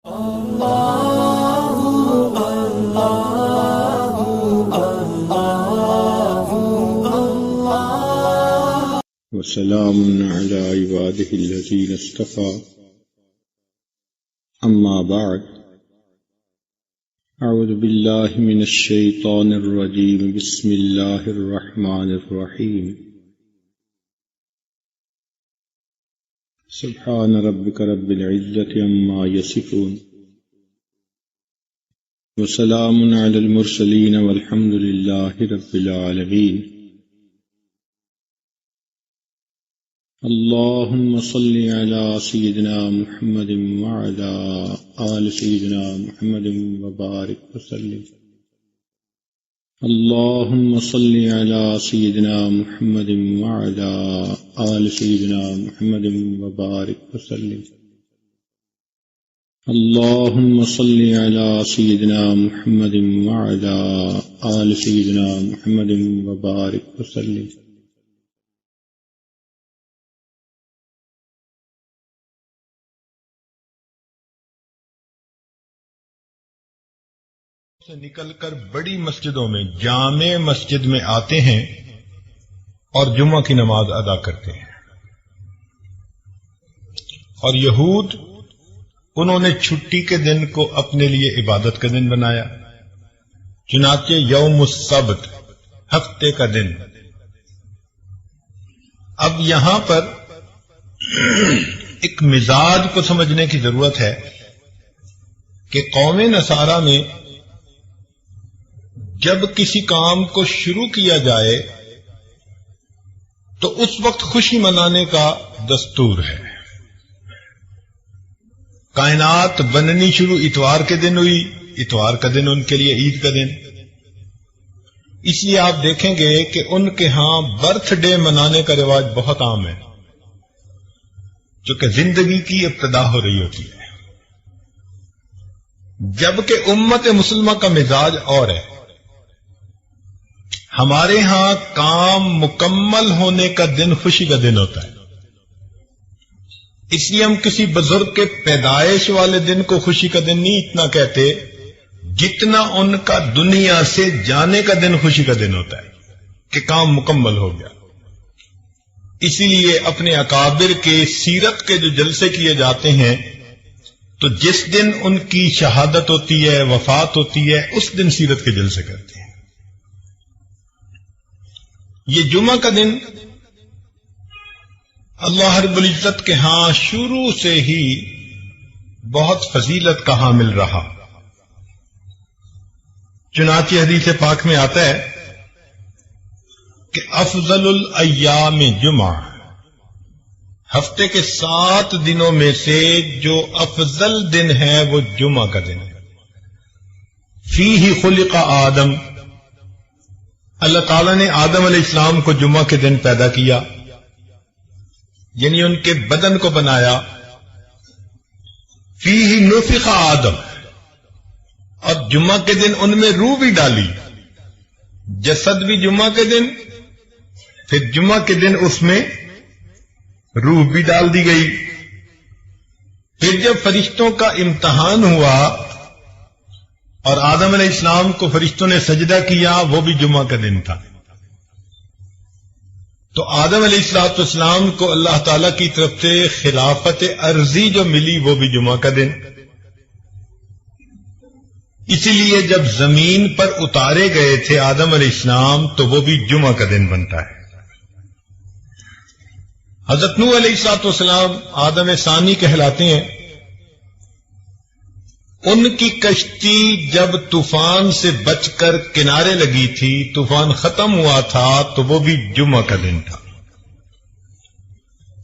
وسلام على عباده الذين اصطفى أما بعد أعوذ بالله من الشيطان الرجيم بسم الله الرحمن الرحيم سبحان ربك رب العزة عما يصفون وسلام على المرسلين والحمد لله رب العالمين اللهم صل على سيدنا محمد وعلى آل سيدنا محمد وبارك وسلم اللهم صل على سيدنا محمد وعلى آل سيدنا محمد وبارك وسلم اللهم صل على سيدنا محمد وعلى آل سيدنا محمد وبارك وسلم سے نکل کر بڑی مسجدوں میں جامع مسجد میں آتے ہیں اور جمعہ کی نماز ادا کرتے ہیں، اور یہود انہوں نے چھٹی کے دن کو اپنے لیے عبادت کا دن بنایا، چنانچہ یوم السبت ہفتے کا دن۔ اب یہاں پر ایک مزاج کو سمجھنے کی ضرورت ہے کہ قوم نصارہ میں جب کسی کام کو شروع کیا جائے تو اس وقت خوشی منانے کا دستور ہے۔ کائنات بننی شروع اتوار کے دن ہوئی، اتوار کا دن ان کے لیے عید کا دن، اس لیے آپ دیکھیں گے کہ ان کے ہاں برتھ ڈے منانے کا رواج بہت عام ہے، جو کہ زندگی کی ابتدا ہو رہی ہوتی ہے، جبکہ امت مسلمہ کا مزاج اور ہے۔ ہمارے ہاں کام مکمل ہونے کا دن خوشی کا دن ہوتا ہے، اس لیے ہم کسی بزرگ کے پیدائش والے دن کو خوشی کا دن نہیں اتنا کہتے جتنا ان کا دنیا سے جانے کا دن خوشی کا دن ہوتا ہے کہ کام مکمل ہو گیا۔ اسی لیے اپنے اکابر کے سیرت کے جو جلسے کیے جاتے ہیں تو جس دن ان کی شہادت ہوتی ہے، وفات ہوتی ہے، اس دن سیرت کے جلسے کرتے ہیں۔ یہ جمعہ کا دن اللہ رب العزت کے ہاں شروع سے ہی بہت فضیلت کا حامل رہا، چنانچہ حدیث پاک میں آتا ہے کہ افضل الایام جمعہ، ہفتے کے 7 دنوں میں سے جو افضل دن ہے وہ جمعہ کا دن ہے۔ فیہ خلق آدم، اللہ تعالیٰ نے آدم علیہ السلام کو جمعہ کے دن پیدا کیا، یعنی ان کے بدن کو بنایا۔ فیہ نفخ آدم، اور جمعہ کے دن ان میں روح بھی ڈالی، جسد بھی جمعہ کے دن، پھر جمعہ کے دن اس میں روح بھی ڈال دی گئی۔ پھر جب فرشتوں کا امتحان ہوا اور آدم علیہ السلام کو فرشتوں نے سجدہ کیا، وہ بھی جمعہ کا دن تھا۔ تو آدم علیہ السلام کو اللہ تعالی کی طرف سے خلافت ارضی جو ملی وہ بھی جمعہ کا دن۔ اسی لیے جب زمین پر اتارے گئے تھے آدم علیہ السلام تو وہ بھی جمعہ کا دن بنتا ہے۔ حضرت نوح علیہ السلام آدم ثانی کہلاتے ہیں، ان کی کشتی جب طوفان سے بچ کر کنارے لگی تھی، طوفان ختم ہوا تھا تو وہ بھی جمعہ کا دن تھا۔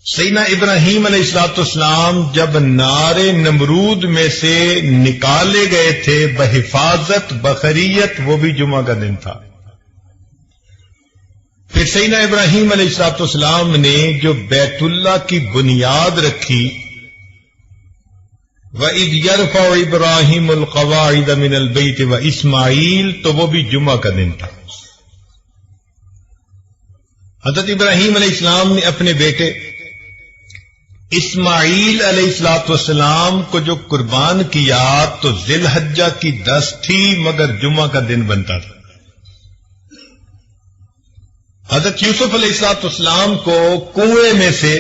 سیدنا ابراہیم علیہ السلام جب نار نمرود میں سے نکالے گئے تھے بحفاظت بخریت، وہ بھی جمعہ کا دن تھا۔ پھر سیدنا ابراہیم علیہ السلام نے جو بیت اللہ کی بنیاد رکھی، وَإِذْ يَرْفَعُ إِبْرَاهِيمُ الْقَوَاعِدَ مِنَ الْبَيْتِ وَإِسْمَاعِيلُ، تو وہ بھی جمعہ کا دن تھا۔ حضرت ابراہیم علیہ السلام نے اپنے بیٹے اسماعیل علیہ السلام کو جو قربان کیا تو ذی الحجہ کی 10 تھی، مگر جمعہ کا دن بنتا تھا۔ حضرت یوسف علیہ السلام کو کنویں میں سے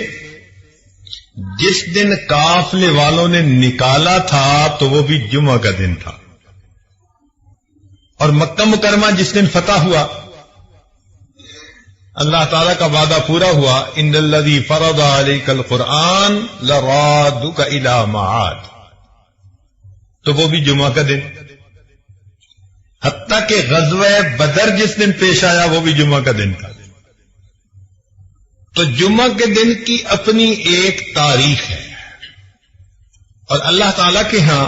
جس دن قافلے والوں نے نکالا تھا تو وہ بھی جمعہ کا دن تھا، اور مکہ مکرمہ جس دن فتح ہوا، اللہ تعالیٰ کا وعدہ پورا ہوا، ان الذی فرض علیک القرآن لرادک الی معاد، تو وہ بھی جمعہ کا دن، حتیٰ کہ غزوہ بدر جس دن پیش آیا وہ بھی جمعہ کا دن تھا۔ تو جمعہ کے دن کی اپنی ایک تاریخ ہے، اور اللہ تعالیٰ کے ہاں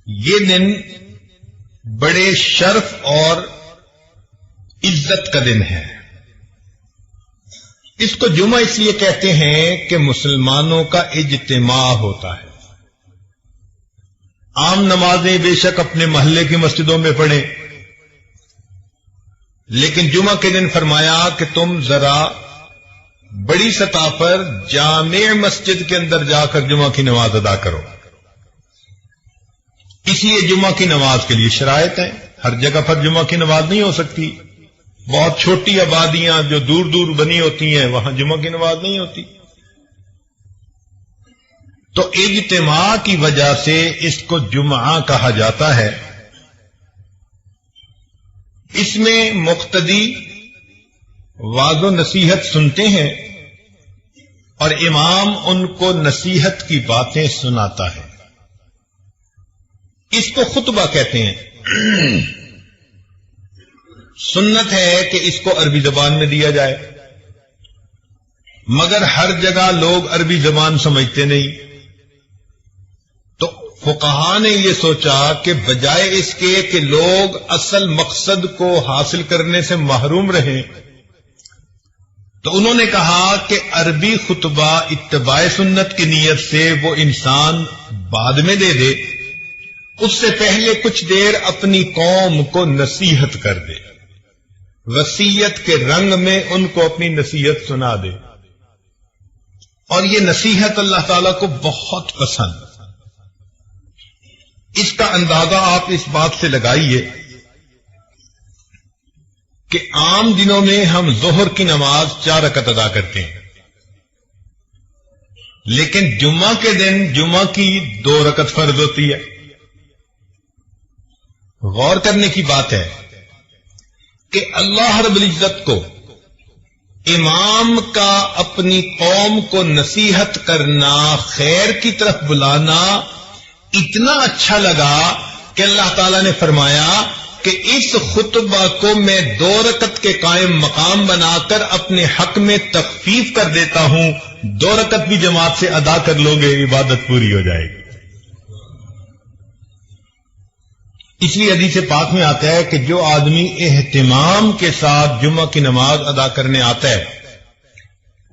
یہ دن بڑے شرف اور عزت کا دن ہے۔ اس کو جمعہ اس لیے کہتے ہیں کہ مسلمانوں کا اجتماع ہوتا ہے۔ عام نمازیں بے شک اپنے محلے کی مسجدوں میں پڑھیں، لیکن جمعہ کے دن فرمایا کہ تم ذرا بڑی سطح پر جامع مسجد کے اندر جا کر جمعہ کی نماز ادا کرو۔ اس لیے جمعہ کی نماز کے لیے شرائط ہیں، ہر جگہ پر جمعہ کی نماز نہیں ہو سکتی، بہت چھوٹی آبادیاں جو دور دور بنی ہوتی ہیں وہاں جمعہ کی نماز نہیں ہوتی۔ تو اجتماع کی وجہ سے اس کو جمعہ کہا جاتا ہے۔ اس میں مقتدی واعظ و نصیحت سنتے ہیں اور امام ان کو نصیحت کی باتیں سناتا ہے، اس کو خطبہ کہتے ہیں۔ سنت ہے کہ اس کو عربی زبان میں دیا جائے، مگر ہر جگہ لوگ عربی زبان سمجھتے نہیں، تو فقہاء نے یہ سوچا کہ بجائے اس کے کہ لوگ اصل مقصد کو حاصل کرنے سے محروم رہیں، تو انہوں نے کہا کہ عربی خطبہ اتباع سنت کی نیت سے وہ انسان بعد میں دے دے، اس سے پہلے کچھ دیر اپنی قوم کو نصیحت کر دے، وصیت کے رنگ میں ان کو اپنی نصیحت سنا دے، اور یہ نصیحت اللہ تعالیٰ کو بہت پسند۔ اس کا اندازہ آپ اس بات سے لگائیے کہ عام دنوں میں ہم ظہر کی نماز 4 رکعت ادا کرتے ہیں، لیکن جمعہ کے دن جمعہ کی 2 رکعت فرض ہوتی ہے۔ غور کرنے کی بات ہے کہ اللہ رب العزت کو امام کا اپنی قوم کو نصیحت کرنا، خیر کی طرف بلانا اتنا اچھا لگا کہ اللہ تعالیٰ نے فرمایا کہ اس خطبہ کو میں 2 رکعت کے قائم مقام بنا کر اپنے حق میں تخفیف کر دیتا ہوں، 2 رکعت بھی جماعت سے ادا کر لو گے عبادت پوری ہو جائے گی۔ اس لیے حدیث پاک میں آتا ہے کہ جو آدمی اہتمام کے ساتھ جمعہ کی نماز ادا کرنے آتا ہے،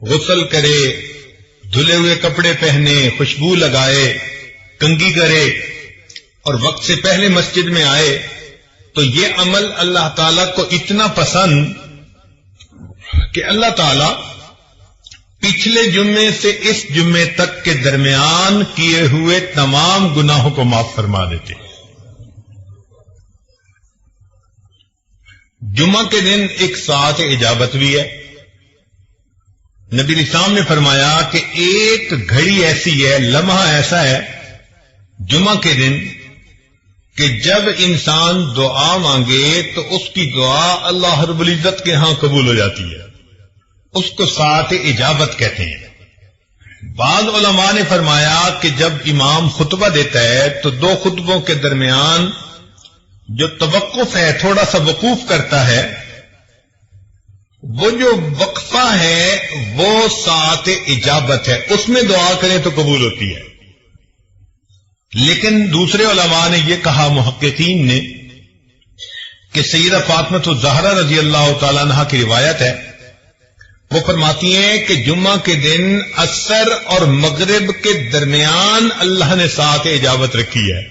غسل کرے، دھلے ہوئے کپڑے پہنے، خوشبو لگائے، کنگھی کرے اور وقت سے پہلے مسجد میں آئے، تو یہ عمل اللہ تعالیٰ کو اتنا پسند کہ اللہ تعالیٰ پچھلے جمعے سے اس جمعے تک کے درمیان کیے ہوئے تمام گناہوں کو معاف فرما دیتے ہیں۔ جمعہ کے دن ایک ساعت اجابت بھی ہے۔ نبی اسلام نے فرمایا کہ ایک گھڑی ایسی ہے، لمحہ ایسا ہے جمعہ کے دن کہ جب انسان دعا مانگے تو اس کی دعا اللہ رب العزت کے ہاں قبول ہو جاتی ہے، اس کو ساعت اجابت کہتے ہیں۔ بعض علماء نے فرمایا کہ جب امام خطبہ دیتا ہے تو 2 خطبوں کے درمیان جو توقف ہے، تھوڑا سا وقوف کرتا ہے، وہ جو وقفہ ہے وہ ساعت اجابت ہے، اس میں دعا کریں تو قبول ہوتی ہے۔ لیکن دوسرے علماء نے یہ کہا، محققین نے، کہ سیدہ فاطمہ الزہرا رضی اللہ تعالیٰ عنہا کی روایت ہے، وہ فرماتی ہیں کہ جمعہ کے دن عصر اور مغرب کے درمیان اللہ نے ساعت اجابت رکھی ہے،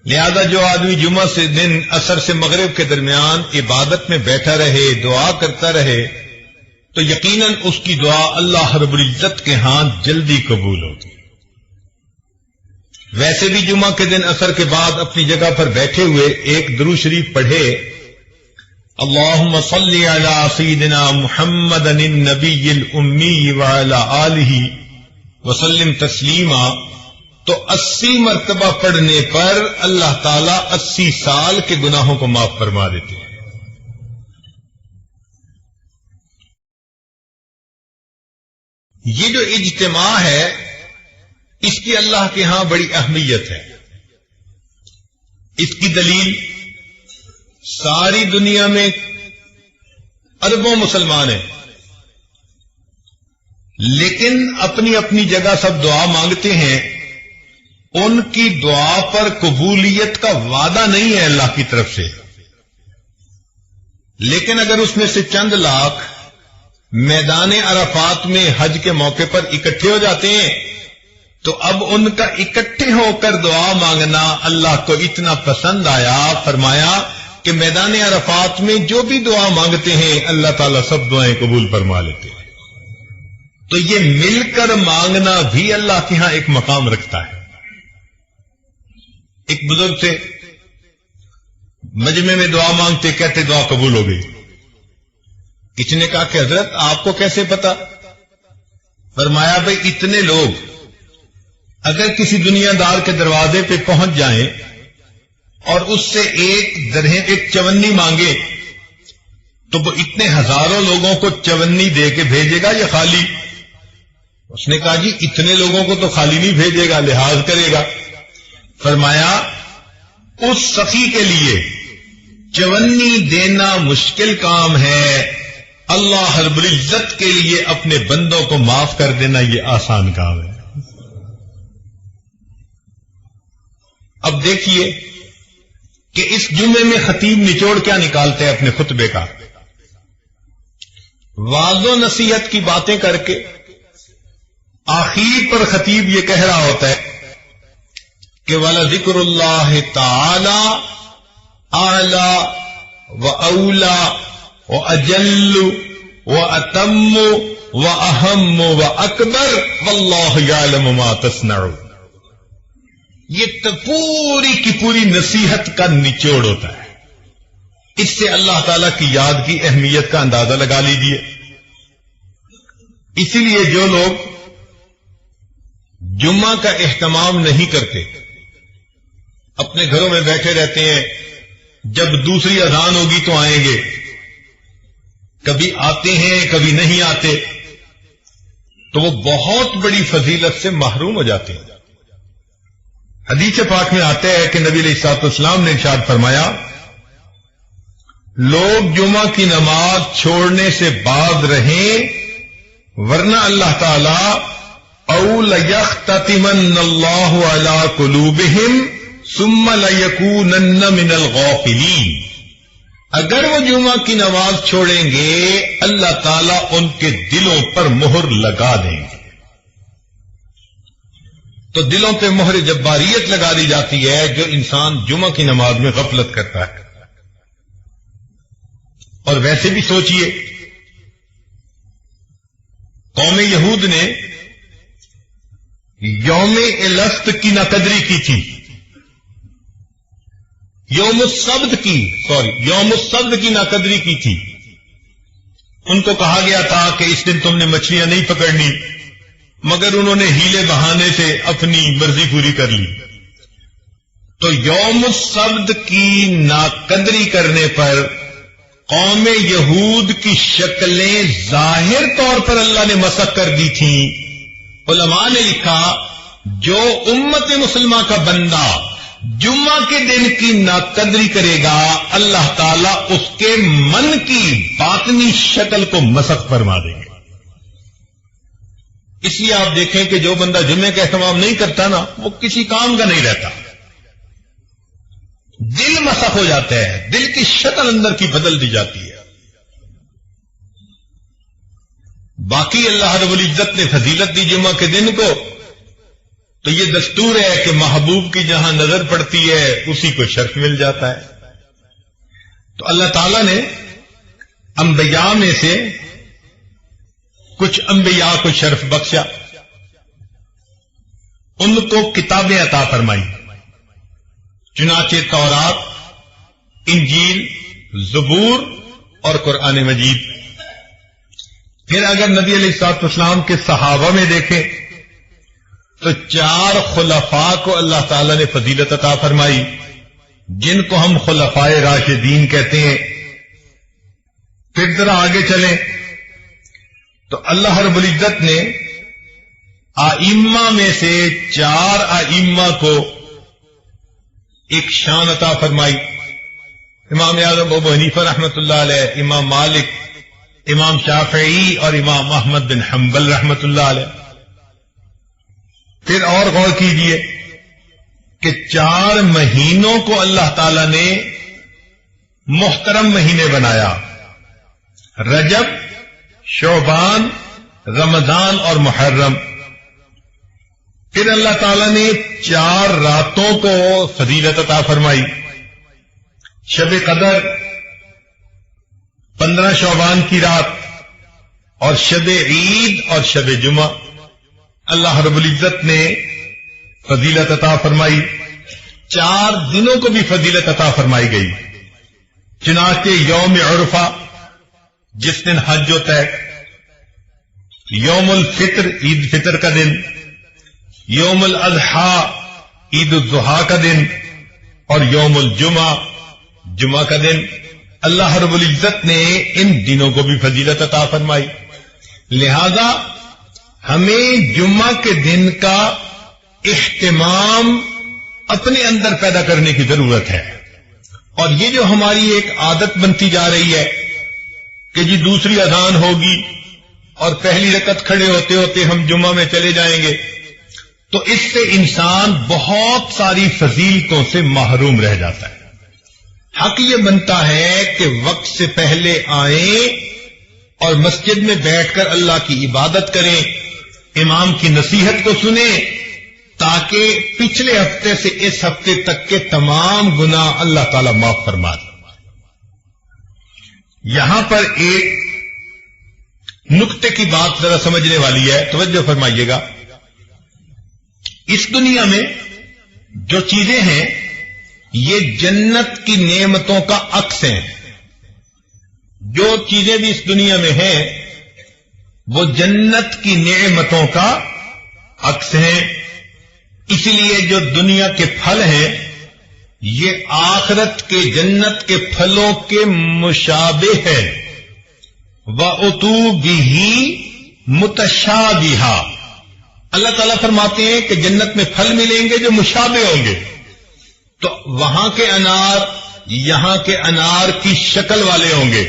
لہذا جو آدمی جمعہ سے دن عصر سے مغرب کے درمیان عبادت میں بیٹھا رہے، دعا کرتا رہے، تو یقیناً اس کی دعا اللہ رب العزت کے ہاں جلدی قبول ہوگی۔ ویسے بھی جمعہ کے دن عصر کے بعد اپنی جگہ پر بیٹھے ہوئے ایک درود شریف پڑھے، اللہم صلی علی سیدنا محمد النبی الامی وعلی آلہ وسلم تسلیما، تو 80 مرتبہ پڑھنے پر اللہ تعالیٰ 80 سال کے گناہوں کو معاف فرما دیتے ہیں۔ یہ جو اجتماع ہے اس کی اللہ کے ہاں بڑی اہمیت ہے۔ اس کی دلیل ساری دنیا میں اربوں مسلمان ہیں، لیکن اپنی اپنی جگہ سب دعا مانگتے ہیں، ان کی دعا پر قبولیت کا وعدہ نہیں ہے اللہ کی طرف سے، لیکن اگر اس میں سے چند لاکھ میدان عرفات میں حج کے موقع پر اکٹھے ہو جاتے ہیں تو اب ان کا اکٹھے ہو کر دعا مانگنا اللہ کو اتنا پسند آیا، فرمایا کہ میدان عرفات میں جو بھی دعا مانگتے ہیں اللہ تعالیٰ سب دعائیں قبول فرما لیتے ہیں۔ تو یہ مل کر مانگنا بھی اللہ کے ہاں ایک مقام رکھتا ہے۔ ایک بزرگ تھے، مجمع میں دعا مانگتے، کہتے دعا قبول ہو گئی۔ کسی نے کہا کہ حضرت آپ کو کیسے پتا؟ فرمایا بھئی اتنے لوگ اگر کسی دنیا دار کے دروازے پہ پہنچ جائیں اور اس سے ایک چونی مانگے تو وہ اتنے ہزاروں لوگوں کو چونی دے کے بھیجے گا یا خالی؟ اس نے کہا جی اتنے لوگوں کو تو خالی نہیں بھیجے گا، لحاظ کرے گا۔ فرمایا اس سخی کے لیے چونی دینا مشکل کام ہے، اللہ رب العزت کے لیے اپنے بندوں کو معاف کر دینا یہ آسان کام ہے۔ اب دیکھیے کہ اس جمعے میں خطیب نچوڑ کیا نکالتے ہیں اپنے خطبے کا، واعظ و نصیحت کی باتیں کر کے آخر پر خطیب یہ کہہ رہا ہوتا ہے کہ وَلَذِكْرُ اللَّهِ تَعَالَى أَعْلَى وَأَوْلَى وَأَجَلُّ وَأَتَمُّ وَأَهَمُّ وَأَكْبَرُ وَاللَّهُ يَعْلَمُ مَا تَصْنَعُونَ۔ یہ پوری کی پوری نصیحت کا نچوڑ ہوتا ہے۔ اس سے اللہ تعالی کی یاد کی اہمیت کا اندازہ لگا لیجیے۔ اسی لیے جو لوگ جمعہ کا اہتمام نہیں کرتے، اپنے گھروں میں بیٹھے رہتے ہیں، جب دوسری اذان ہوگی تو آئیں گے، کبھی آتے ہیں کبھی نہیں آتے، تو وہ بہت بڑی فضیلت سے محروم ہو جاتے ہیں۔ حدیث پاک میں آتا ہے کہ نبی علیہ الصلوۃ والسلام نے ارشاد فرمایا، لوگ جمعہ کی نماز چھوڑنے سے باز رہیں، ورنہ اللہ تعالی او لیختتمن اللہ علی قلوبہم ثم لیکونن من الغافلین، اگر وہ جمعہ کی نماز چھوڑیں گے اللہ تعالیٰ ان کے دلوں پر مہر لگا دیں گے۔ تو دلوں پہ مہر جباریت لگا دی جاتی ہے جو انسان جمعہ کی نماز میں غفلت کرتا ہے۔ اور ویسے بھی سوچئے، قوم یہود نے یوم الست کی ناقدری کی تھی، یوم السبت کی ناقدری کی تھی۔ ان کو کہا گیا تھا کہ اس دن تم نے مچھلیاں نہیں پکڑنی، مگر انہوں نے ہیلے بہانے سے اپنی مرضی پوری کر لی۔ تو یوم السبت کی ناقدری کرنے پر قوم یہود کی شکلیں ظاہر طور پر اللہ نے مسخ کر دی تھیں۔ علماء نے لکھا جو امت مسلمہ کا بندہ جمعہ کے دن کی ناقدری کرے گا اللہ تعالیٰ اس کے من کی باطنی شکل کو مسخ فرما دیں گے۔ اس لیے آپ دیکھیں کہ جو بندہ جمعے کا اہتمام نہیں کرتا نا، وہ کسی کام کا نہیں رہتا، دل مسخ ہو جاتا ہے، دل کی شکل اندر کی بدل دی جاتی ہے۔ باقی اللہ رب العزت نے فضیلت دی جمعہ کے دن کو، تو یہ دستور ہے کہ محبوب کی جہاں نظر پڑتی ہے اسی کو شرف مل جاتا ہے۔ تو اللہ تعالیٰ نے انبیاء میں سے کچھ انبیاء کو شرف بخشا، ان کو کتابیں عطا فرمائی، چنانچہ تورات، انجیل، زبور اور قرآن مجید۔ پھر اگر نبی علیہ الصلوۃ والسلام کے صحابہ میں دیکھیں تو 4 خلفاء کو اللہ تعالی نے فضیلت عطا فرمائی، جن کو ہم خلفائے راشدین کہتے ہیں۔ پھر ذرا آگے چلیں تو اللہ رب العزت نے ائمہ میں سے 4 ائمہ کو ایک شان عطا فرمائی، امام اعظم ابو حنیفہ رحمۃ اللہ علیہ، امام مالک، امام شافعی اور امام احمد بن حنبل رحمۃ اللہ علیہ۔ پھر اور غور کیجئے کہ 4 مہینوں کو اللہ تعالی نے محترم مہینے بنایا، رجب، شعبان، رمضان اور محرم۔ پھر اللہ تعالی نے 4 راتوں کو فضیلت عطا فرمائی، شب قدر، 15 شعبان کی رات، اور شب عید اور شب جمعہ اللہ رب العزت نے فضیلت عطا فرمائی۔ 4 دنوں کو بھی فضیلت عطا فرمائی گئی، چنانچہ یوم عرفہ جس دن حج ہوتا ہے، یوم الفطر عید فطر کا دن، یوم الاضحیٰ عید الاضحیٰ کا دن، اور یوم الجمعہ جمعہ کا دن، اللہ رب العزت نے ان دنوں کو بھی فضیلت عطا فرمائی۔ لہذا ہمیں جمعہ کے دن کا اہتمام اپنے اندر پیدا کرنے کی ضرورت ہے، اور یہ جو ہماری ایک عادت بنتی جا رہی ہے کہ جی دوسری اذان ہوگی اور پہلی رکعت کھڑے ہوتے ہوتے ہم جمعہ میں چلے جائیں گے، تو اس سے انسان بہت ساری فضیلتوں سے محروم رہ جاتا ہے۔ حق یہ بنتا ہے کہ وقت سے پہلے آئیں اور مسجد میں بیٹھ کر اللہ کی عبادت کریں، امام کی نصیحت کو سنیں، تاکہ پچھلے ہفتے سے اس ہفتے تک کے تمام گناہ اللہ تعالی معاف فرما دے۔ یہاں پر ایک نقطے کی بات ذرا سمجھنے والی ہے، توجہ فرمائیے گا۔ اس دنیا میں جو چیزیں ہیں یہ جنت کی نعمتوں کا عکس ہیں۔ جو چیزیں بھی اس دنیا میں ہیں وہ جنت کی نعمتوں کا عکس ہیں، اسی لیے جو دنیا کے پھل ہیں یہ آخرت کے جنت کے پھلوں کے مشابہ ہے۔ وَأُتُوا بِهِ مُتَشَابِهًا، اللہ تعالیٰ فرماتے ہیں کہ جنت میں پھل ملیں گے جو مشابہ ہوں گے، تو وہاں کے انار یہاں کے انار کی شکل والے ہوں گے،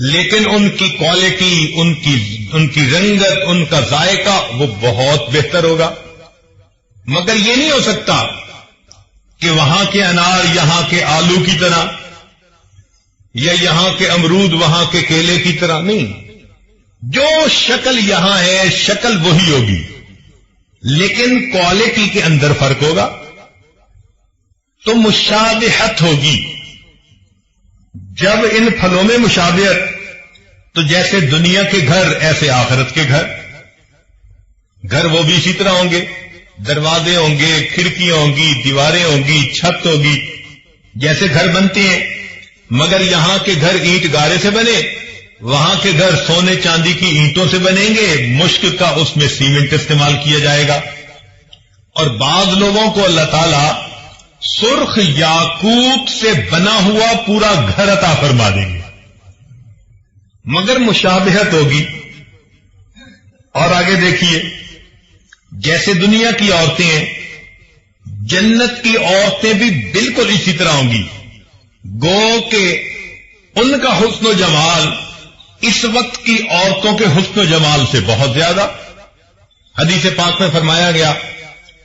لیکن ان کی کوالٹی، ان کی رنگت، ان کا ذائقہ وہ بہت بہتر ہوگا۔ مگر یہ نہیں ہو سکتا کہ وہاں کے انار یہاں کے آلو کی طرح، یا یہاں کے امرود وہاں کے کیلے کی طرح، نہیں۔ جو شکل یہاں ہے شکل وہی ہوگی، لیکن کوالٹی کے اندر فرق ہوگا، تو مشابہت ہوگی۔ جب ان پھلوں میں مشابہت، تو جیسے دنیا کے گھر ایسے آخرت کے گھر وہ بھی اسی طرح ہوں گے، دروازے ہوں گے، کھڑکیاں ہوں گی، دیواریں ہوں گی، چھت ہوگی، جیسے گھر بنتے ہیں۔ مگر یہاں کے گھر اینٹ گارے سے بنے، وہاں کے گھر سونے چاندی کی اینٹوں سے بنیں گے، مشک کا اس میں سیمنٹ استعمال کیا جائے گا۔ اور بعض لوگوں کو اللہ تعالی سرخ یاقوت سے بنا ہوا پورا گھر عطا فرما دیں گے، مگر مشابہت ہوگی۔ اور آگے دیکھیے، جیسے دنیا کی عورتیں ہیں، جنت کی عورتیں بھی بالکل اسی طرح ہوں گی، گو کہ ان کا حسن و جمال اس وقت کی عورتوں کے حسن و جمال سے بہت زیادہ۔ حدیث پاک میں فرمایا گیا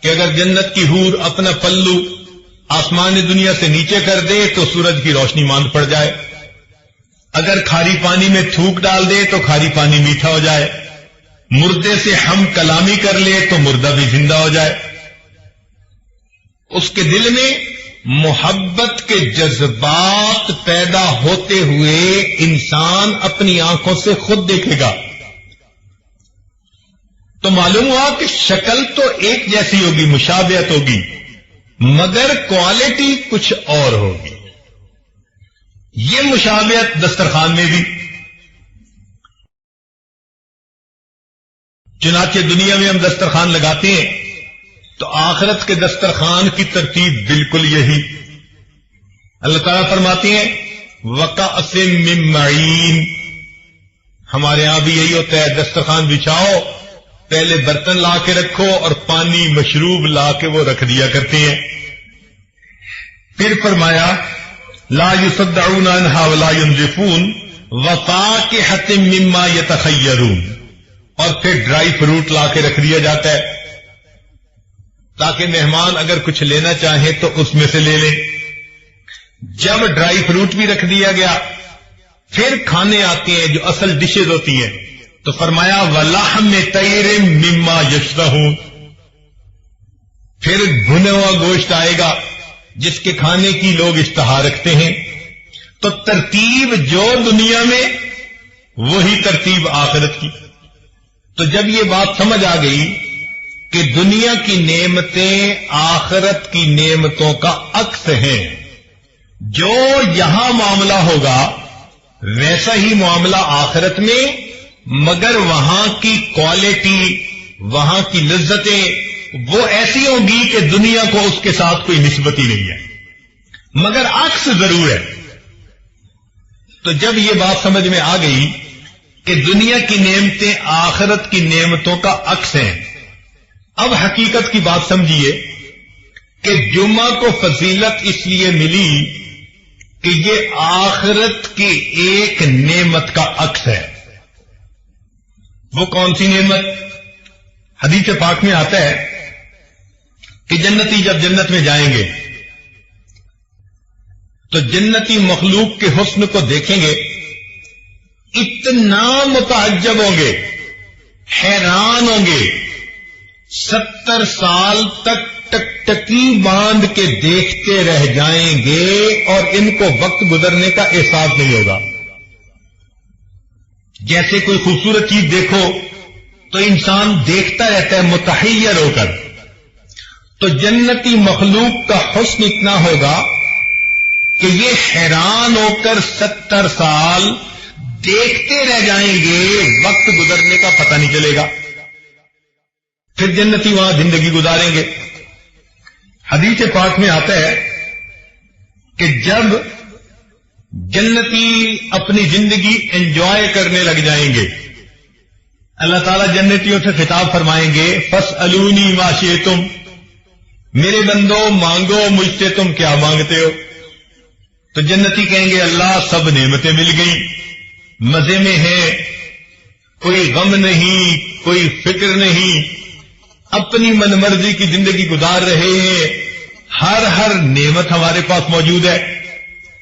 کہ اگر جنت کی حور اپنا پلو آسمان دنیا سے نیچے کر دے تو سورج کی روشنی ماند پڑ جائے، اگر کھاری پانی میں تھوک ڈال دے تو کھاری پانی میٹھا ہو جائے، مردے سے ہم کلامی کر لے تو مردہ بھی زندہ ہو جائے۔ اس کے دل میں محبت کے جذبات پیدا ہوتے ہوئے انسان اپنی آنکھوں سے خود دیکھے گا تو معلوم ہوا کہ شکل تو ایک جیسی ہوگی، مشابہت ہوگی، مگر کوالٹی کچھ اور ہوگی۔ یہ مشابہت دسترخوان میں بھی، چنانچہ دنیا میں ہم دسترخوان لگاتے ہیں تو آخرت کے دسترخوان کی ترتیب بالکل یہی۔ اللہ تعالیٰ فرماتے ہیں وَكَأْسٍ مِّن مَّعِينٍ، ہمارے ہاں بھی یہی ہوتا ہے، دسترخوان بچھاؤ، پہلے برتن لا کے رکھو اور پانی مشروب لا کے وہ رکھ دیا کرتے ہیں۔ پھر فرمایا لا يصدعون عنها ولا ينزفون وفاكهة مما يتخيرون، اور پھر ڈرائی فروٹ لا کے رکھ دیا جاتا ہے تاکہ مہمان اگر کچھ لینا چاہیں تو اس میں سے لے لیں۔ جب ڈرائی فروٹ بھی رکھ دیا گیا، پھر کھانے آتے ہیں جو اصل ڈشز ہوتی ہیں، تو فرمایا وَلَحْمِ طَيْرٍ مِّمَّا يَشْتَهُونَ، پھر بھنا ہوا گوشت آئے گا جس کے کھانے کی لوگ اشتہا رکھتے ہیں۔ تو ترتیب جو دنیا میں وہی ترتیب آخرت کی۔ تو جب یہ بات سمجھ آ گئی کہ دنیا کی نعمتیں آخرت کی نعمتوں کا عکس ہیں، جو یہاں معاملہ ہوگا ویسا ہی معاملہ آخرت میں، مگر وہاں کی کوالٹی، وہاں کی لذتیں وہ ایسی ہوں گی کہ دنیا کو اس کے ساتھ کوئی نسبت ہی نہیں ہے، مگر عکس ضرور ہے۔ تو جب یہ بات سمجھ میں آ گئی کہ دنیا کی نعمتیں آخرت کی نعمتوں کا عکس ہیں، اب حقیقت کی بات سمجھیے کہ جمعہ کو فضیلت اس لیے ملی کہ یہ آخرت کی ایک نعمت کا عکس ہے۔ وہ کون سی نعمت؟ حدیث پاک میں آتا ہے کہ جنتی جب جنت میں جائیں گے تو جنتی مخلوق کے حسن کو دیکھیں گے، اتنا متعجب ہوں گے، حیران ہوں گے، 70 سال تک ٹکٹکی باندھ کے دیکھتے رہ جائیں گے اور ان کو وقت گزرنے کا احساس نہیں ہوگا۔ جیسے کوئی خوبصورت چیز دیکھو تو انسان دیکھتا رہتا ہے متحیر ہو کر، تو جنتی مخلوق کا حسن اتنا ہوگا کہ یہ حیران ہو کر 70 سال دیکھتے رہ جائیں گے، وقت گزرنے کا پتہ نہیں چلے گا۔ پھر جنتی وہاں زندگی گزاریں گے۔ حدیث پاک میں آتا ہے کہ جب جنتی اپنی زندگی انجوائے کرنے لگ جائیں گے، اللہ تعالیٰ جنتیوں سے خطاب فرمائیں گے فَاسْأَلُونِي مَا شِئْتُمْ، میرے بندو مانگو مجھ سے تم کیا مانگتے ہو۔ تو جنتی کہیں گے اللہ سب نعمتیں مل گئی، مزے میں ہے، کوئی غم نہیں، کوئی فکر نہیں، اپنی من مرضی کی زندگی گزار رہے ہیں، ہر نعمت ہمارے پاس موجود ہے،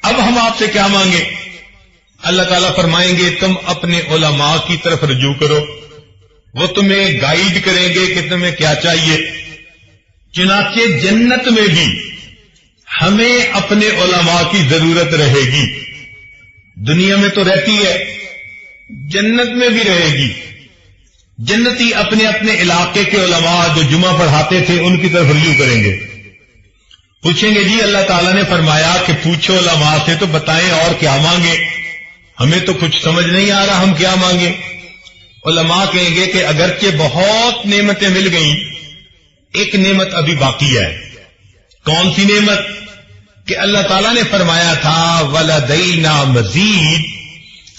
اب ہم آپ سے کیا مانگیں؟ اللہ تعالیٰ فرمائیں گے تم اپنے علماء کی طرف رجوع کرو، وہ تمہیں گائیڈ کریں گے کہ تمہیں کیا چاہیے۔ چنانچہ جنت میں بھی ہمیں اپنے علماء کی ضرورت رہے گی، دنیا میں تو رہتی ہے، جنت میں بھی رہے گی۔ جنتی اپنے اپنے علاقے کے علماء جو جمعہ پڑھاتے تھے ان کی طرف رجوع کریں گے، پوچھیں گے جی اللہ تعالیٰ نے فرمایا کہ پوچھو علماء سے تو بتائیں اور کیا مانگے، ہمیں تو کچھ سمجھ نہیں آ رہا ہم کیا مانگیں۔ علماء کہیں گے کہ اگرچہ بہت نعمتیں مل گئیں، ایک نعمت ابھی باقی ہے۔ کون سی نعمت؟ کہ اللہ تعالیٰ نے فرمایا تھا وَلَدَيْنَا مَزِيدٌ،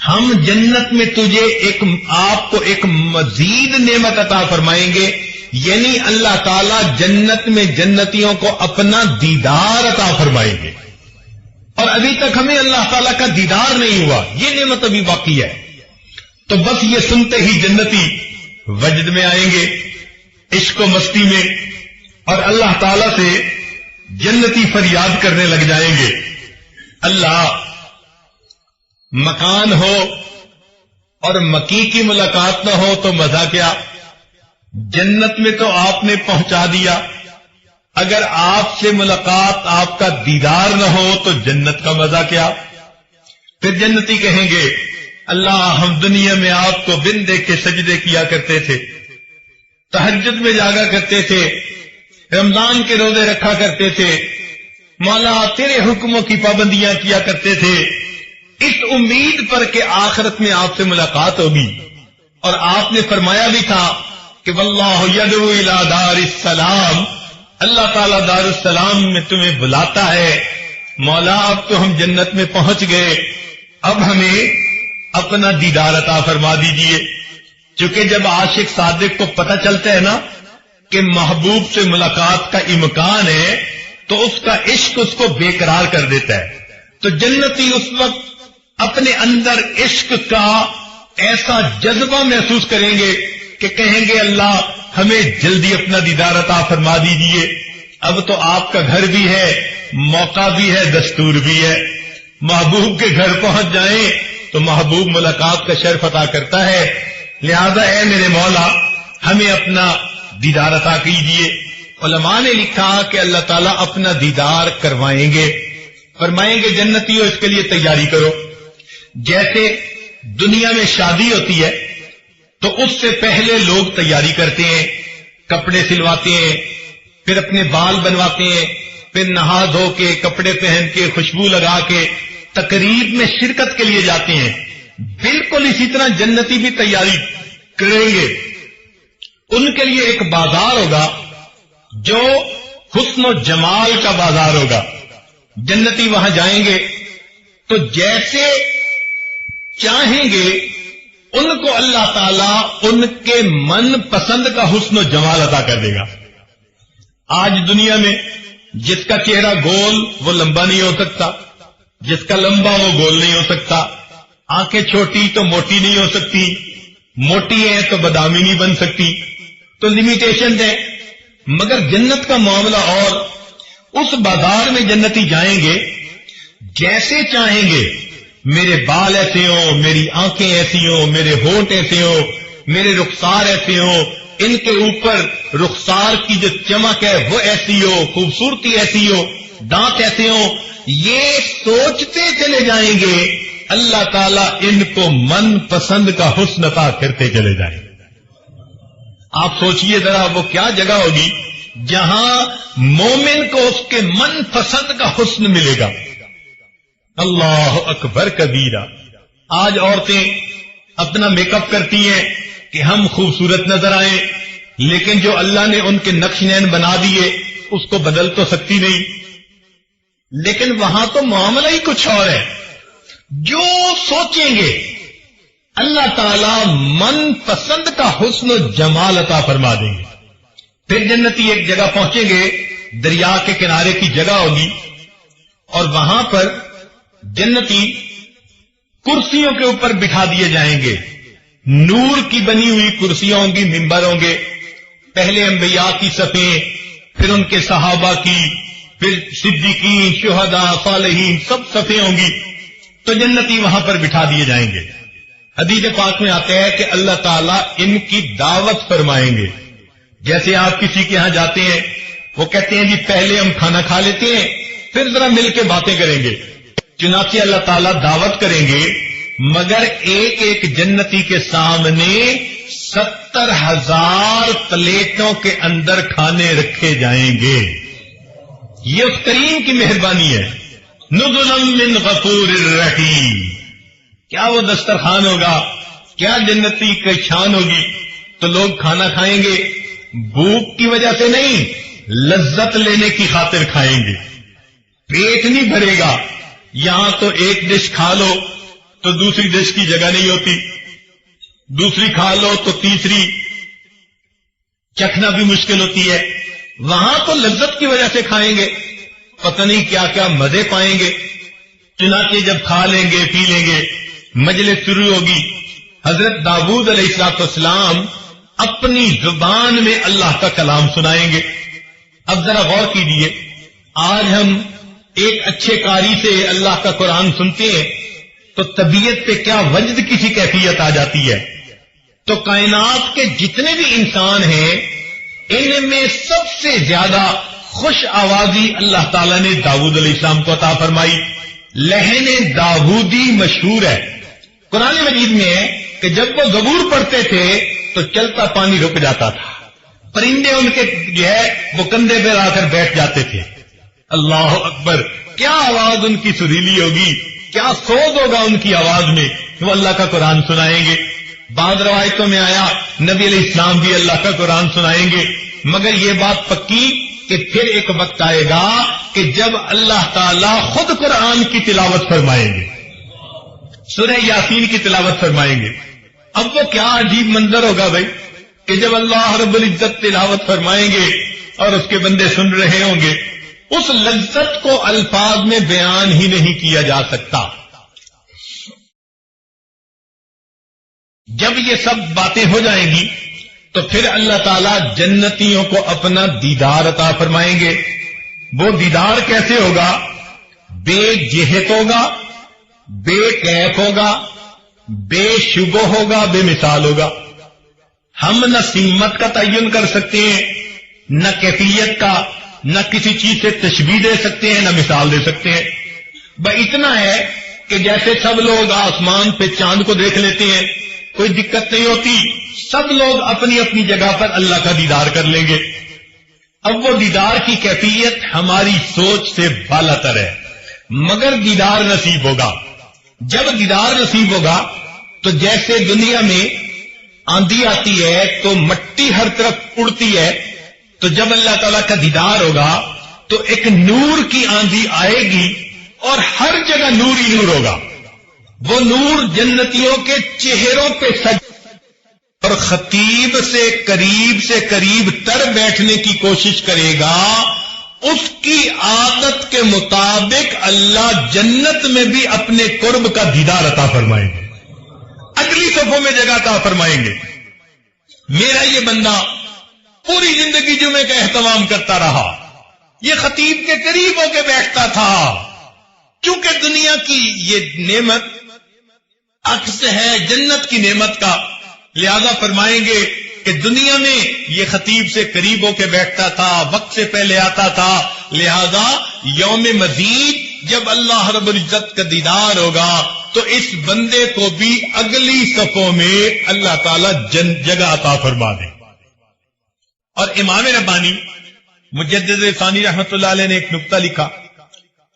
ہم جنت میں تجھے آپ کو ایک مزید نعمت عطا فرمائیں گے، یعنی اللہ تعالیٰ جنت میں جنتیوں کو اپنا دیدار عطا فرمائیں گے، اور ابھی تک ہمیں اللہ تعالیٰ کا دیدار نہیں ہوا، یہ نعمت ابھی باقی ہے۔ تو بس یہ سنتے ہی جنتی وجد میں آئیں گے، عشق و مستی میں، اور اللہ تعالیٰ سے جنتی فریاد کرنے لگ جائیں گے اللہ مکان ہو اور مکی کی ملاقات نہ ہو تو مزہ کیا، جنت میں تو آپ نے پہنچا دیا، اگر آپ سے ملاقات آپ کا دیدار نہ ہو تو جنت کا مزہ کیا۔ پھر جنتی کہیں گے اللہ ہم دنیا میں آپ کو بن دیکھ کے سجدے کیا کرتے تھے، تہجد میں جاگا کرتے تھے، رمضان کے روزے رکھا کرتے تھے، مولا تیرے حکموں کی پابندیاں کیا کرتے تھے، اس امید پر کہ آخرت میں آپ سے ملاقات ہوگی۔ اور آپ نے فرمایا بھی تھا کہ واللہ یدعو الی دار السلام، اللہ تعالیٰ دار السلام میں تمہیں بلاتا ہے۔ مولا اب تو ہم جنت میں پہنچ گئے، اب ہمیں اپنا دیدار عطا فرما دیجئے۔ چونکہ جب عاشق صادق کو پتہ چلتا ہے نا کہ محبوب سے ملاقات کا امکان ہے تو اس کا عشق اس کو بے قرار کر دیتا ہے۔ تو جنتی اس وقت اپنے اندر عشق کا ایسا جذبہ محسوس کریں گے کہ کہیں گے اللہ ہمیں جلدی اپنا دیدار عطا فرما دیجئے۔ اب تو آپ کا گھر بھی ہے، موقع بھی ہے، دستور بھی ہے۔ محبوب کے گھر پہنچ جائیں تو محبوب ملاقات کا شرف عطا کرتا ہے۔ لہذا اے میرے مولا ہمیں اپنا دیدار عطا کیجئے۔ علماء نے لکھا کہ اللہ تعالیٰ اپنا دیدار کروائیں گے، فرمائیں گے جنتیوں اس کے لیے تیاری کرو۔ جیسے دنیا میں شادی ہوتی ہے تو اس سے پہلے لوگ تیاری کرتے ہیں، کپڑے سلواتے ہیں، پھر اپنے بال بنواتے ہیں، پھر نہا دھو کے کپڑے پہن کے خوشبو لگا کے تقریب میں شرکت کے لیے جاتے ہیں۔ بالکل اسی طرح جنتی بھی تیاری کریں گے۔ ان کے لیے ایک بازار ہوگا جو حسن و جمال کا بازار ہوگا۔ جنتی وہاں جائیں گے تو جیسے چاہیں گے ان کو اللہ تعالیٰ ان کے من پسند کا حسن و جمال عطا کر دے گا۔ آج دنیا میں جس کا چہرہ گول وہ لمبا نہیں ہو سکتا، جس کا لمبا وہ گول نہیں ہو سکتا، آنکھیں چھوٹی تو موٹی نہیں ہو سکتی، موٹی ہے تو بادامی نہیں بن سکتی، تو لمیٹیشن ہے۔ مگر جنت کا معاملہ اور، اس بازار میں جنتی جائیں گے جیسے چاہیں گے، میرے بال ایسے ہوں، میری آنکھیں ایسی ہوں، میرے ہونٹ ایسے ہوں، میرے رخسار ایسے ہوں، ان کے اوپر رخسار کی جو چمک ہے وہ ایسی ہو، خوبصورتی ایسی ہو، دانت ایسے ہوں، یہ سوچتے چلے جائیں گے، اللہ تعالیٰ ان کو من پسند کا حسن عطا کرتے چلے جائیں گے۔ آپ سوچئے ذرا وہ کیا جگہ ہوگی جہاں مومن کو اس کے من پسند کا حسن ملے گا۔ اللہ اکبر کبیرہ۔ آج عورتیں اپنا میک اپ کرتی ہیں کہ ہم خوبصورت نظر آئیں، لیکن جو اللہ نے ان کے نقش نین بنا دیے اس کو بدل تو سکتی نہیں۔ لیکن وہاں تو معاملہ ہی کچھ اور ہے، جو سوچیں گے اللہ تعالیٰ من پسند کا حسن و جمال عطا فرما دیں گے۔ پھر جنتی ایک جگہ پہنچیں گے، دریا کے کنارے کی جگہ ہوگی، اور وہاں پر جنتی کرسیوں کے اوپر بٹھا دیے جائیں گے، نور کی بنی ہوئی کرسیاں ہوں گی، ممبر ہوں گے، پہلے انبیاء کی صفیں، پھر ان کے صحابہ کی، پھر صدیقین، شہداء، صالحین، سب صفیں ہوں گی، تو جنتی وہاں پر بٹھا دیے جائیں گے۔ حدیث پاک میں آتا ہے کہ اللہ تعالیٰ ان کی دعوت فرمائیں گے۔ جیسے آپ کسی کے ہاں جاتے ہیں، وہ کہتے ہیں جی پہلے ہم کھانا کھا لیتے ہیں پھر ذرا مل کے باتیں کریں گے، چنانچہ اللہ تعالیٰ دعوت کریں گے، مگر ایک ایک جنتی کے سامنے 70,000 پلیٹوں کے اندر کھانے رکھے جائیں گے۔ یہ اس کریم کی مہربانی ہے۔ نزلا من غفور الرحیم۔ کیا وہ دسترخوان ہوگا، کیا جنتی کی شان ہوگی۔ تو لوگ کھانا کھائیں گے بھوک کی وجہ سے نہیں، لذت لینے کی خاطر کھائیں گے، پیٹ نہیں بھرے گا۔ یہاں تو ایک ڈش کھا لو تو دوسری ڈش کی جگہ نہیں ہوتی، دوسری کھا لو تو تیسری چکھنا بھی مشکل ہوتی ہے۔ وہاں تو لذت کی وجہ سے کھائیں گے، پتہ نہیں کیا کیا مزے پائیں گے۔ چنانچہ جب کھا لیں گے پی لیں گے، مجلس شروع ہوگی۔ حضرت داؤد علیہ السلام اپنی زبان میں اللہ کا کلام سنائیں گے۔ اب ذرا غور کیجیے، آج ہم ایک اچھے قاری سے اللہ کا قرآن سنتے ہیں تو طبیعت پہ کیا وجد کسی کیفیت آ جاتی ہے۔ تو کائنات کے جتنے بھی انسان ہیں ان میں سب سے زیادہ خوش آوازی اللہ تعالیٰ نے داؤد علیہ السلام کو عطا فرمائی۔ لہن داؤدی مشہور ہے، قرآن مجید میں ہے کہ جب وہ زبور پڑھتے تھے تو چلتا پانی رک جاتا تھا، پرندے ان کے جو ہے وہ کندھے پہ آ کر بیٹھ جاتے تھے. اللہ اکبر، کیا آواز ان کی سریلی ہوگی، کیا سوز ہوگا ان کی آواز میں. وہ اللہ کا قرآن سنائیں گے. بعض روایتوں میں آیا نبی علیہ السلام بھی اللہ کا قرآن سنائیں گے. مگر یہ بات پکی کہ پھر ایک وقت آئے گا کہ جب اللہ تعالی خود قرآن کی تلاوت فرمائیں گے، سورہ یاسین کی تلاوت فرمائیں گے. اب وہ کیا عجیب منظر ہوگا بھائی کہ جب اللہ رب العزت تلاوت فرمائیں گے اور اس کے بندے سن رہے ہوں گے، اس لذت کو الفاظ میں بیان ہی نہیں کیا جا سکتا. جب یہ سب باتیں ہو جائیں گی تو پھر اللہ تعالیٰ جنتیوں کو اپنا دیدار عطا فرمائیں گے. وہ دیدار کیسے ہوگا؟ بے جہت ہوگا، بے کیف ہوگا، بے شبہ ہوگا، بے مثال ہوگا. ہم نہ سمت کا تعین کر سکتے ہیں، نہ کیفیت کا، نہ کسی چیز سے تشبیہ دے سکتے ہیں، نہ مثال دے سکتے ہیں. بس اتنا ہے کہ جیسے سب لوگ آسمان پہ چاند کو دیکھ لیتے ہیں، کوئی دقت نہیں ہوتی، سب لوگ اپنی اپنی جگہ پر اللہ کا دیدار کر لیں گے. اب وہ دیدار کی کیفیت ہماری سوچ سے بالا تر ہے، مگر دیدار نصیب ہوگا. جب دیدار نصیب ہوگا تو جیسے دنیا میں آندھی آتی ہے تو مٹی ہر طرف اڑتی ہے، تو جب اللہ تعالیٰ کا دیدار ہوگا تو ایک نور کی آندھی آئے گی اور ہر جگہ نور ہی نور ہوگا. وہ نور جنتیوں کے چہروں پہ سج اور خطیب سے قریب تر بیٹھنے کی کوشش کرے گا. اس کی عادت کے مطابق اللہ جنت میں بھی اپنے قرب کا دیدار عطا فرمائیں گے، اگلی صفوں میں جگہ عطا فرمائیں گے. میرا یہ بندہ پوری زندگی جمعے کا اہتمام کرتا رہا، یہ خطیب کے قریب ہو کے بیٹھتا تھا. چونکہ دنیا کی یہ نعمت عکس ہے جنت کی نعمت کا، لہذا فرمائیں گے کہ دنیا میں یہ خطیب سے قریب ہو کے بیٹھتا تھا، وقت سے پہلے آتا تھا، لہذا یوم مزید جب اللہ رب العزت کا دیدار ہوگا تو اس بندے کو بھی اگلی صفوں میں اللہ تعالی جگہ عطا فرما دے. اور امام ربانی مجدد ثانی رحمت اللہ علیہ نے ایک نقطہ لکھا.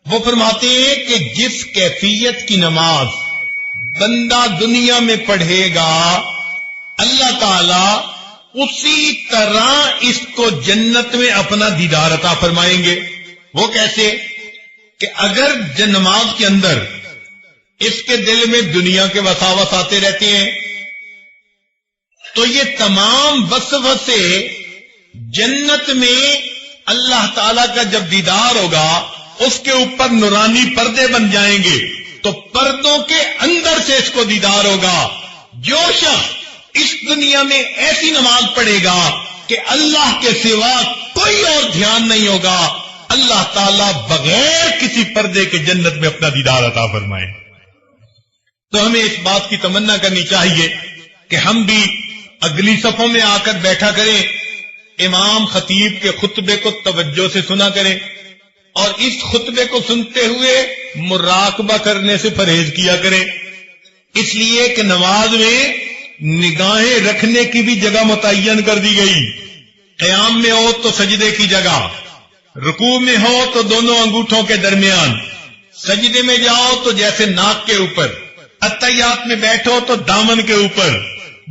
وہ فرماتے ہیں کہ جس کیفیت کی نماز بندہ دنیا میں پڑھے گا، اللہ تعالی اسی طرح اس کو جنت میں اپنا دیدار عطا فرمائیں گے. وہ کیسے؟ کہ اگر نماز کے اندر اس کے دل میں دنیا کے وساوس آتے رہتے ہیں تو یہ تمام وسوسے جنت میں اللہ تعالی کا جب دیدار ہوگا اس کے اوپر نورانی پردے بن جائیں گے، تو پردوں کے اندر سے اس کو دیدار ہوگا. جو شخص اس دنیا میں ایسی نماز پڑھے گا کہ اللہ کے سوا کوئی اور دھیان نہیں ہوگا، اللہ تعالیٰ بغیر کسی پردے کے جنت میں اپنا دیدار عطا فرمائے. تو ہمیں اس بات کی تمنا کرنی چاہیے کہ ہم بھی اگلی صفوں میں آ کر بیٹھا کریں، امام خطیب کے خطبے کو توجہ سے سنا کریں، اور اس خطبے کو سنتے ہوئے مراقبہ کرنے سے پرہیز کیا کریں. اس لیے کہ نماز میں نگاہیں رکھنے کی بھی جگہ متعین کر دی گئی. قیام میں ہو تو سجدے کی جگہ، رکوع میں ہو تو دونوں انگوٹھوں کے درمیان، سجدے میں جاؤ تو جیسے ناک کے اوپر، اتحیات میں بیٹھو تو دامن کے اوپر.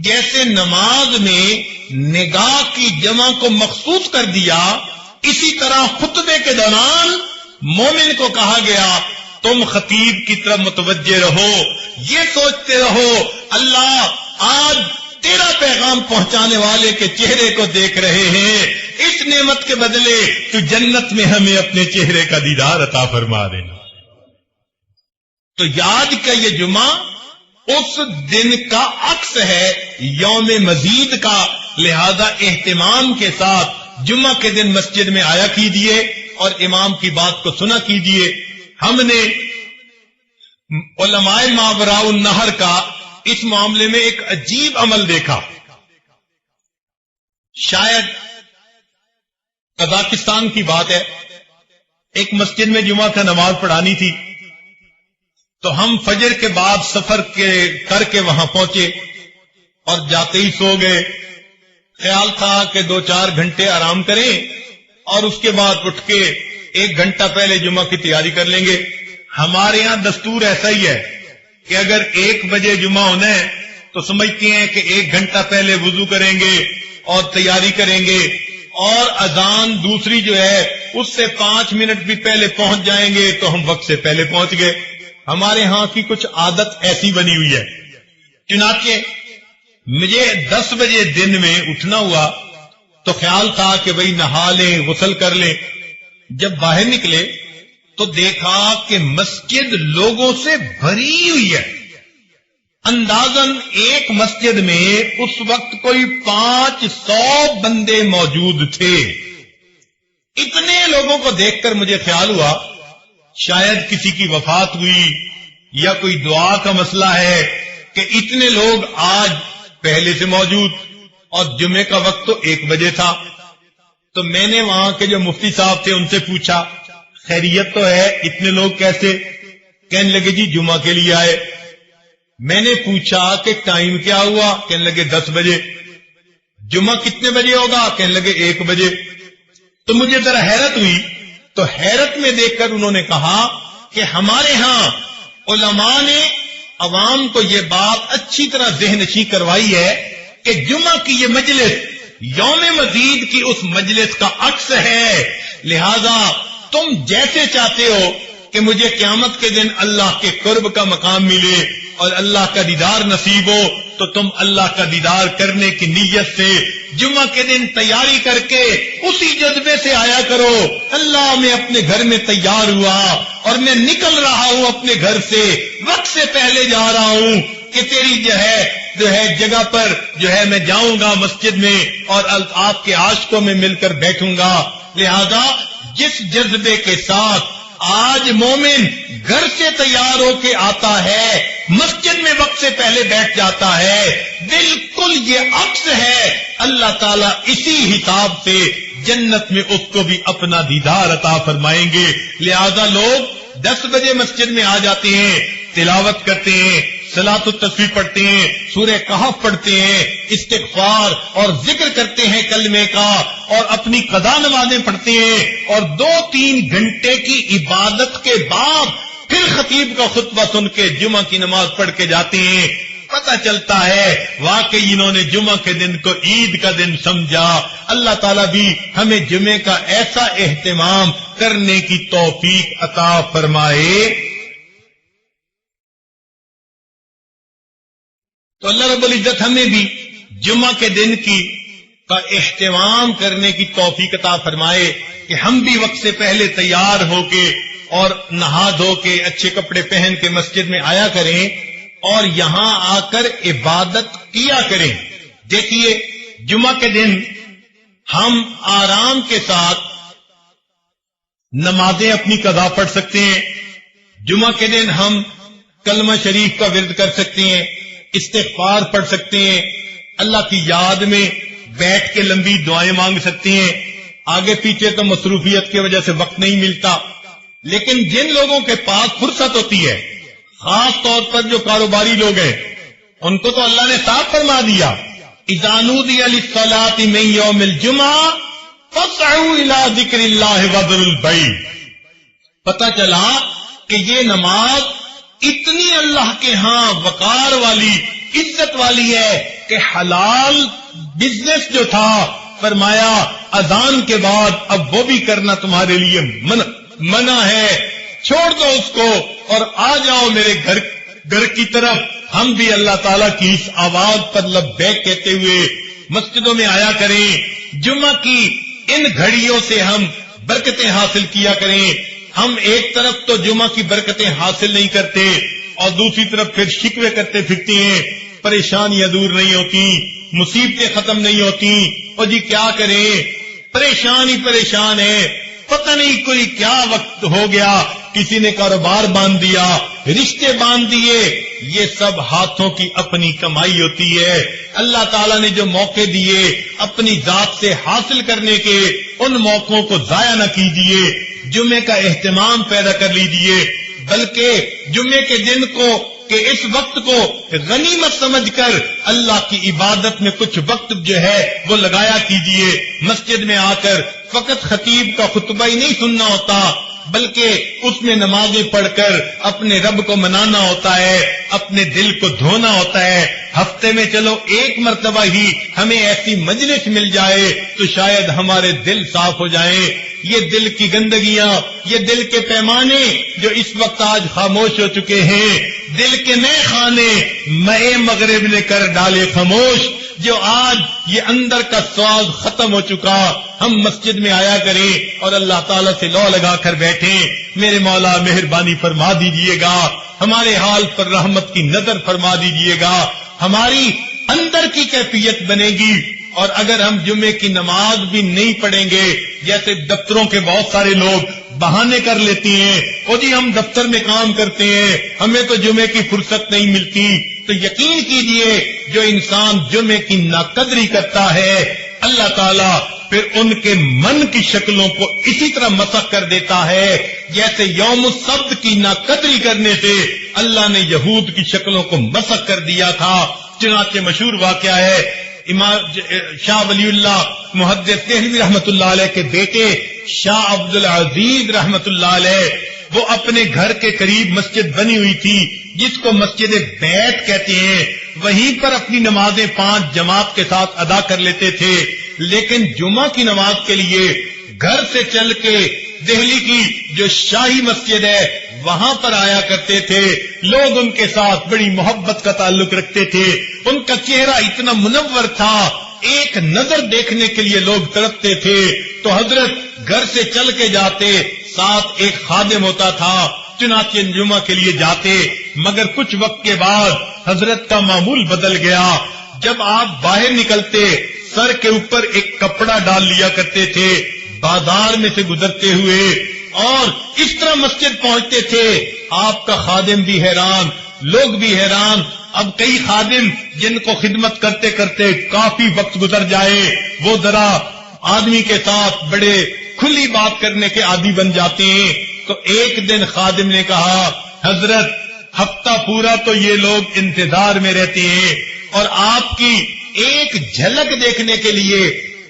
جیسے نماز میں نگاہ کی جمع کو مخصوص کر دیا، اسی طرح خطبے کے دوران مومن کو کہا گیا تم خطیب کی طرف متوجہ رہو، یہ سوچتے رہو اللہ آج تیرا پیغام پہنچانے والے کے چہرے کو دیکھ رہے ہیں، اس نعمت کے بدلے تو جنت میں ہمیں اپنے چہرے کا دیدار عطا فرما دینا. تو یاد کا یہ جمعہ اس دن کا عکس ہے، یوم مزید کا، لہذا اہتمام کے ساتھ جمعہ کے دن مسجد میں آیا کیجیے اور امام کی بات کو سنا کیجیے. ہم نے علماء ماوراء النہر کا اس معاملے میں ایک عجیب عمل دیکھا. شاید قزاقستان کی بات ہے، ایک مسجد میں جمعہ کا نماز پڑھانی تھی، تو ہم فجر کے بعد سفر کر کے وہاں پہنچے اور جاتے ہی سو گئے. خیال تھا کہ 2-4 گھنٹے آرام کریں اور اس کے بعد اٹھ کے 1 گھنٹہ پہلے جمعہ کی تیاری کر لیں گے. ہمارے ہاں دستور ایسا ہی ہے کہ اگر 1 بجے جمعہ ہونا ہے تو سمجھتے ہیں کہ 1 گھنٹہ پہلے وضو کریں گے اور تیاری کریں گے، اور اذان دوسری جو ہے اس سے 5 منٹ بھی پہلے پہنچ جائیں گے تو ہم وقت سے پہلے پہنچ گئے. ہمارے ہاں کی کچھ عادت ایسی بنی ہوئی ہے. چنانچہ مجھے 10 بجے دن میں اٹھنا ہوا تو خیال تھا کہ بھئی نہا لیں، غسل کر لیں. جب باہر نکلے تو دیکھا کہ مسجد لوگوں سے بھری ہوئی ہے. اندازاً ایک مسجد میں اس وقت کوئی 500 بندے موجود تھے. اتنے لوگوں کو دیکھ کر مجھے خیال ہوا شاید کسی کی وفات ہوئی یا کوئی دعا کا مسئلہ ہے کہ اتنے لوگ آج پہلے سے موجود، اور جمعے کا وقت تو 1 بجے تھا. تو میں نے وہاں کے جو مفتی صاحب تھے ان سے پوچھا خیریت تو ہے، اتنے لوگ کیسے؟ کہنے لگے جی جمعہ کے لیے آئے. میں نے پوچھا کہ ٹائم کیا ہوا؟ کہنے لگے 10 بجے. جمعہ کتنے بجے ہوگا؟ کہنے لگے 1 بجے. تو مجھے ذرا حیرت ہوئی، تو حیرت میں دیکھ کر انہوں نے کہا کہ ہمارے ہاں علماء نے عوام کو یہ بات اچھی طرح ذہن نشین کروائی ہے کہ جمعہ کی یہ مجلس یوم مزید کی اس مجلس کا عکس ہے. لہذا تم جیسے چاہتے ہو کہ مجھے قیامت کے دن اللہ کے قرب کا مقام ملے اور اللہ کا دیدار نصیب ہو، تو تم اللہ کا دیدار کرنے کی نیت سے جمعہ کے دن تیاری کر کے اسی جذبے سے آیا کرو. اللہ میں اپنے گھر میں تیار ہوا اور میں نکل رہا ہوں اپنے گھر سے، وقت سے پہلے جا رہا ہوں کہ تیری جو ہے جگہ پر جو ہے میں جاؤں گا مسجد میں اور آپ کے عاشقوں میں مل کر بیٹھوں گا. لہذا جس جذبے کے ساتھ آج مومن گھر سے تیار ہو کے آتا ہے، مسجد میں وقت سے پہلے بیٹھ جاتا ہے، بالکل یہ عکس ہے. اللہ تعالیٰ اسی حساب سے جنت میں اس کو بھی اپنا دیدار عطا فرمائیں گے. لہذا لوگ 10 بجے مسجد میں آ جاتے ہیں، تلاوت کرتے ہیں، صلاۃ التسبیح پڑھتے ہیں، سورہ کہف پڑھتے ہیں، استغفار اور ذکر کرتے ہیں کلمے کا، اور اپنی قضا نمازیں پڑھتے ہیں، اور 2-3 گھنٹے کی عبادت کے بعد پھر خطیب کا خطبہ سن کے جمعہ کی نماز پڑھ کے جاتے ہیں. پتہ چلتا ہے واقعی انہوں نے جمعہ کے دن کو عید کا دن سمجھا. اللہ تعالیٰ بھی ہمیں جمعے کا ایسا اہتمام کرنے کی توفیق عطا فرمائے. تو اللہ رب العزت ہمیں بھی جمعہ کے دن کا اہتمام کرنے کی توفیق عطا فرمائے کہ ہم بھی وقت سے پہلے تیار ہو کے اور نہا دھو کے اچھے کپڑے پہن کے مسجد میں آیا کریں اور یہاں آ کر عبادت کیا کریں. دیکھیے جمعہ کے دن ہم آرام کے ساتھ نمازیں اپنی قضا پڑھ سکتے ہیں. جمعہ کے دن ہم کلمہ شریف کا ورد کر سکتے ہیں، استغفار پڑھ سکتے ہیں، اللہ کی یاد میں بیٹھ کے لمبی دعائیں مانگ سکتے ہیں. آگے پیچھے تو مصروفیت کی وجہ سے وقت نہیں ملتا، لیکن جن لوگوں کے پاس فرصت ہوتی ہے، خاص طور پر جو کاروباری لوگ ہیں، ان کو تو اللہ نے صاف فرما دیا اذا نودی للصلاة من یوم الجمعہ فاسعوا الی ذکر اللہ وذروا البیع. پتہ چلا کہ یہ نماز اتنی اللہ کے ہاں وقار والی، عزت والی ہے کہ حلال بزنس جو تھا فرمایا اذان کے بعد اب وہ بھی کرنا تمہارے لیے منع ہے، چھوڑ دو اس کو اور آ جاؤ میرے گھر کی طرف. ہم بھی اللہ تعالیٰ کی اس آواز پر لبیک کہتے ہوئے مسجدوں میں آیا کریں. جمعہ کی ان گھڑیوں سے ہم برکتیں حاصل کیا کریں. ہم ایک طرف تو جمعہ کی برکتیں حاصل نہیں کرتے اور دوسری طرف پھر شکوے کرتے پھرتے ہیں، پریشانیاں دور نہیں ہوتی، مصیبتیں ختم نہیں ہوتی. اور جی کیا کریں، پریشان ہی پریشان ہے، پتہ نہیں کوئی کیا وقت ہو گیا، کسی نے کاروبار باندھ دیا، رشتے باندھ دیے. یہ سب ہاتھوں کی اپنی کمائی ہوتی ہے. اللہ تعالیٰ نے جو موقع دیے اپنی ذات سے حاصل کرنے کے، ان موقعوں کو ضائع نہ کیجیے. جمعے کا اہتمام پیدا کر لیجیے، بلکہ جمعے کے دن کو کہ اس وقت کو غنیمت سمجھ کر اللہ کی عبادت میں کچھ وقت جو ہے وہ لگایا کیجئے. مسجد میں آ کر فقط خطیب کا خطبہ ہی نہیں سننا ہوتا، بلکہ اس میں نمازیں پڑھ کر اپنے رب کو منانا ہوتا ہے، اپنے دل کو دھونا ہوتا ہے. ہفتے میں چلو ایک مرتبہ ہی ہمیں ایسی مجلس مل جائے تو شاید ہمارے دل صاف ہو جائیں. یہ دل کی گندگیاں، یہ دل کے پیمانے جو اس وقت آج خاموش ہو چکے ہیں، دل کے نئے خانے مئے مغرب نے کر ڈالے خاموش، جو آج یہ اندر کا سواز ختم ہو چکا. ہم مسجد میں آیا کریں اور اللہ تعالیٰ سے لو لگا کر بیٹھیں، میرے مولا مہربانی فرما دیجئے گا، ہمارے حال پر رحمت کی نظر فرما دیجئے گا. ہماری اندر کی کیفیت بنے گی. اور اگر ہم جمعے کی نماز بھی نہیں پڑھیں گے، جیسے دفتروں کے بہت سارے لوگ بہانے کر لیتی ہیں، او جی ہم دفتر میں کام کرتے ہیں، ہمیں تو جمعے کی فرصت نہیں ملتی، تو یقین کیجئے جو انسان جمعے کی ناقدری کرتا ہے، اللہ تعالیٰ پھر ان کے من کی شکلوں کو اسی طرح مسخ کر دیتا ہے جیسے یوم السبت کی ناقدری کرنے سے اللہ نے یہود کی شکلوں کو مسخ کر دیا تھا. چنانچہ مشہور واقعہ ہے، امام شاہ ولی اللہ محدث دہلوی رحمت اللہ علیہ کے بیٹے شاہ عبد العزیز رحمت اللہ علیہ، وہ اپنے گھر کے قریب مسجد بنی ہوئی تھی جس کو مسجد بیت کہتے ہیں، وہیں پر اپنی نمازیں 5 جماعت کے ساتھ ادا کر لیتے تھے. لیکن جمعہ کی نماز کے لیے گھر سے چل کے دہلی کی جو شاہی مسجد ہے وہاں پر آیا کرتے تھے. لوگ ان کے ساتھ بڑی محبت کا تعلق رکھتے تھے، ان کا چہرہ اتنا منور تھا، ایک نظر دیکھنے کے لیے لوگ تڑپتے تھے. تو حضرت گھر سے چل کے جاتے، ساتھ ایک خادم ہوتا تھا، چنانچہ جمعہ کے لیے جاتے. مگر کچھ وقت کے بعد حضرت کا معمول بدل گیا. جب آپ باہر نکلتے سر کے اوپر ایک کپڑا ڈال لیا کرتے تھے بازار میں سے گزرتے ہوئے، اور اس طرح مسجد پہنچتے تھے. آپ کا خادم بھی حیران، لوگ بھی حیران. اب کئی خادم جن کو خدمت کرتے کرتے کافی وقت گزر جائے، وہ ذرا آدمی کے ساتھ بڑے کھلی بات کرنے کے عادی بن جاتے ہیں. تو ایک دن خادم نے کہا، حضرت ہفتہ پورا تو یہ لوگ انتظار میں رہتے ہیں اور آپ کی ایک جھلک دیکھنے کے لیے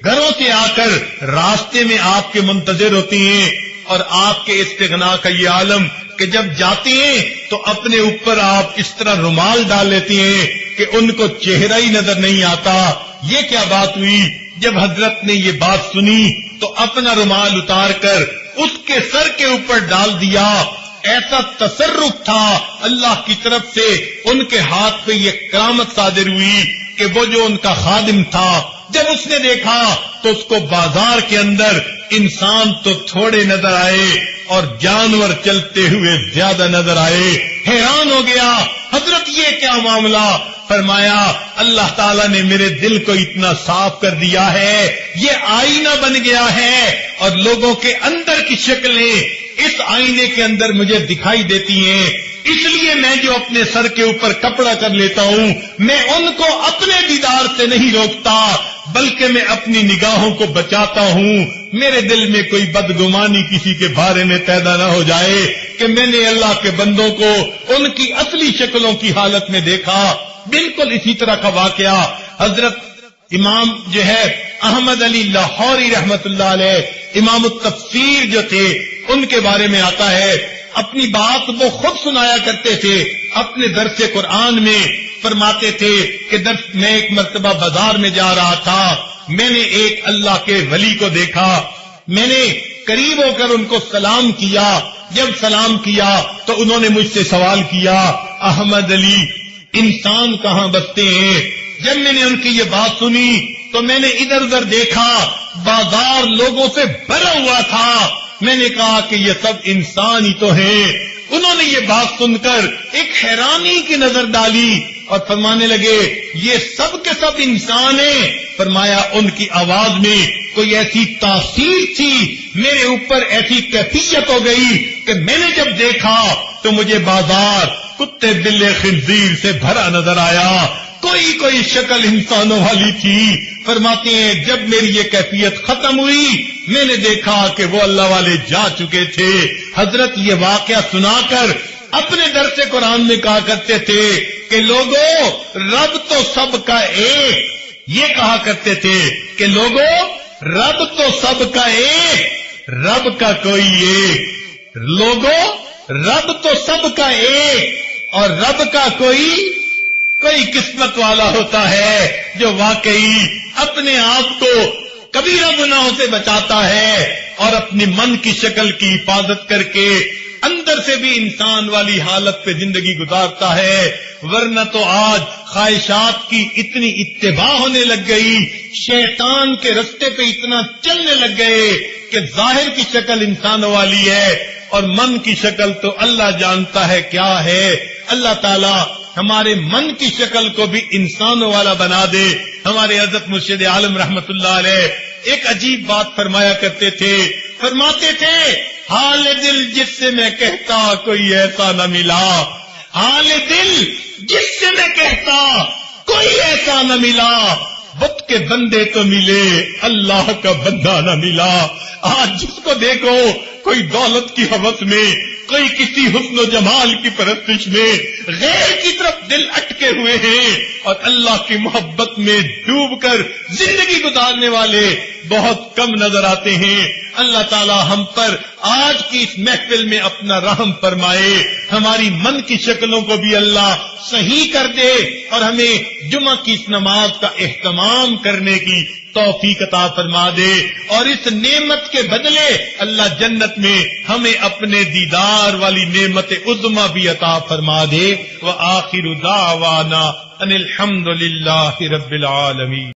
گھروں سے آ کر راستے میں آپ کے منتظر ہوتی ہیں، اور آپ کے استغنا کا یہ عالم کہ جب جاتے ہیں تو اپنے اوپر آپ اس طرح رومال ڈال لیتی ہیں کہ ان کو چہرہ ہی نظر نہیں آتا. یہ کیا بات ہوئی؟ جب حضرت نے یہ بات سنی تو اپنا رومال اتار کر اس کے سر کے اوپر ڈال دیا. ایسا تصرف تھا اللہ کی طرف سے، ان کے ہاتھ پہ یہ کرامت صادر ہوئی کہ وہ جو ان کا خادم تھا جب اس نے دیکھا تو اس کو بازار کے اندر انسان تو تھوڑے نظر آئے اور جانور چلتے ہوئے زیادہ نظر آئے. حیران ہو گیا، حضرت یہ کیا معاملہ؟ فرمایا اللہ تعالیٰ نے میرے دل کو اتنا صاف کر دیا ہے، یہ آئینہ بن گیا ہے اور لوگوں کے اندر کی شکلیں اس آئینے کے اندر مجھے دکھائی دیتی ہیں. اس لیے میں جو اپنے سر کے اوپر کپڑا کر لیتا ہوں، میں ان کو اپنے دیدار سے نہیں روکتا بلکہ میں اپنی نگاہوں کو بچاتا ہوں. میرے دل میں کوئی بدگمانی کسی کے بارے میں پیدا نہ ہو جائے کہ میں نے اللہ کے بندوں کو ان کی اصلی شکلوں کی حالت میں دیکھا. بالکل اسی طرح کا واقعہ حضرت امام جو ہے احمد علی لاہوری رحمت اللہ علیہ، امام التفسیر جو تھے، ان کے بارے میں آتا ہے. اپنی بات وہ خود سنایا کرتے تھے اپنے درس قرآن میں. فرماتے تھے کہ میں ایک مرتبہ بازار میں جا رہا تھا، میں نے ایک اللہ کے ولی کو دیکھا، میں نے قریب ہو کر ان کو سلام کیا. جب سلام کیا تو انہوں نے مجھ سے سوال کیا، احمد علی انسان کہاں بستے ہیں؟ جب میں نے ان کی یہ بات سنی تو میں نے ادھر ادھر دیکھا، بازار لوگوں سے بھرا ہوا تھا. میں نے کہا کہ یہ سب انسان ہی تو ہیں. انہوں نے یہ بات سن کر ایک حیرانی کی نظر ڈالی اور فرمانے لگے یہ سب کے سب انسان ہیں. فرمایا ان کی آواز میں کوئی ایسی تاثیر تھی، میرے اوپر ایسی کیفیت ہو گئی کہ میں نے جب دیکھا تو مجھے بازار کتے بلے خنزیر سے بھرا نظر آیا، کوئی شکل انسانوں والی تھی. فرماتے ہیں جب میری یہ کیفیت ختم ہوئی میں نے دیکھا کہ وہ اللہ والے جا چکے تھے. حضرت یہ واقعہ سنا کر اپنے درس قرآن میں کہا کرتے تھے کہ لوگوں رب تو سب کا ایک، یہ کہا کرتے تھے کہ لوگوں رب تو سب کا ایک، رب کا کوئی ایک، لوگوں رب تو سب کا ایک، اور رب کا کوئی قسمت والا ہوتا ہے جو واقعی اپنے آپ کو کبیرہ گناہوں سے بچاتا ہے اور اپنی من کی شکل کی حفاظت کر کے اندر سے بھی انسان والی حالت پہ زندگی گزارتا ہے، ورنہ تو آج خواہشات کی اتنی اتباع ہونے لگ گئی، شیطان کے رستے پہ اتنا چلنے لگ گئے کہ ظاہر کی شکل انسانوں والی ہے اور من کی شکل تو اللہ جانتا ہے کیا ہے۔ اللہ تعالی ہمارے من کی شکل کو بھی انسانوں والا بنا دے۔ ہمارے حضرت مرشد عالم رحمت اللہ علیہ ایک عجیب بات فرمایا کرتے تھے، فرماتے تھے حال دل جس سے میں کہتا کوئی ایسا نہ ملا، حال دل جس سے میں کہتا کوئی ایسا نہ ملا، بت کے بندے تو ملے اللہ کا بندہ نہ ملا۔ آج جس کو دیکھو کوئی دولت کی ہوس میں، کوئی کسی حسن و جمال کی پرستش میں، غیر کی طرف دل اٹکے ہوئے ہیں اور اللہ کی محبت میں ڈوب کر زندگی گزارنے والے بہت کم نظر آتے ہیں۔ اللہ تعالی ہم پر آج کی اس محفل میں اپنا رحم فرمائے، ہماری من کی شکلوں کو بھی اللہ صحیح کر دے اور ہمیں جمعہ کی اس نماز کا اہتمام کرنے کی توفیق عطا فرما دے، اور اس نعمت کے بدلے اللہ جنت میں ہمیں اپنے دیدار والی نعمت عظمی بھی عطا فرما دے۔ وآخر دعوانا ان الحمد للہ رب العالمین۔